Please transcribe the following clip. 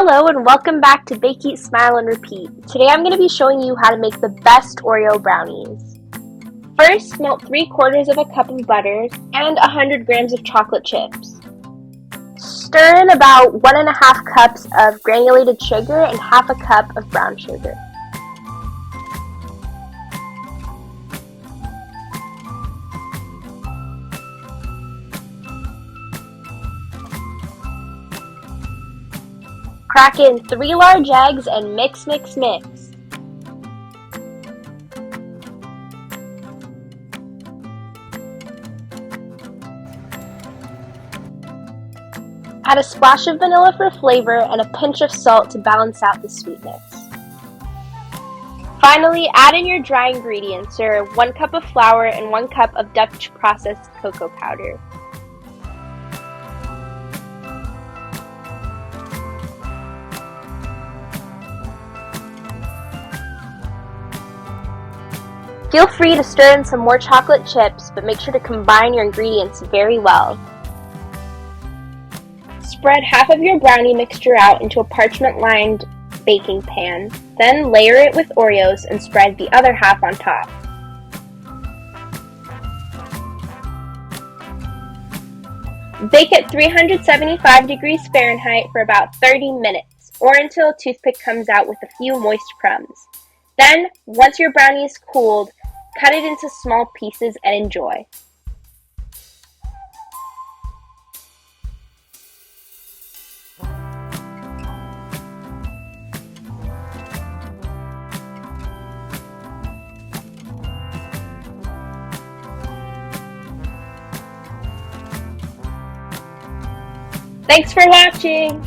Hello and welcome back to Bake, Eat, Smile, and Repeat. Today I'm going to be showing you how to make the best Oreo brownies. First, melt 3/4 of a cup of butter and 100 grams of chocolate chips. Stir in about 1.5 cups of granulated sugar and half a cup of brown sugar. Crack in 3 large eggs and mix. Add a splash of vanilla for flavor and a pinch of salt to balance out the sweetness. Finally, add in your dry ingredients, or 1 cup of flour and 1 cup of Dutch processed cocoa powder. Feel free to stir in some more chocolate chips, but make sure to combine your ingredients very well. Spread half of your brownie mixture out into a parchment-lined baking pan. Then layer it with Oreos and spread the other half on top. Bake at 375 degrees Fahrenheit for about 30 minutes, or until a toothpick comes out with a few moist crumbs. Then, once your brownie is cooled, cut it into small pieces and enjoy. Thanks for watching!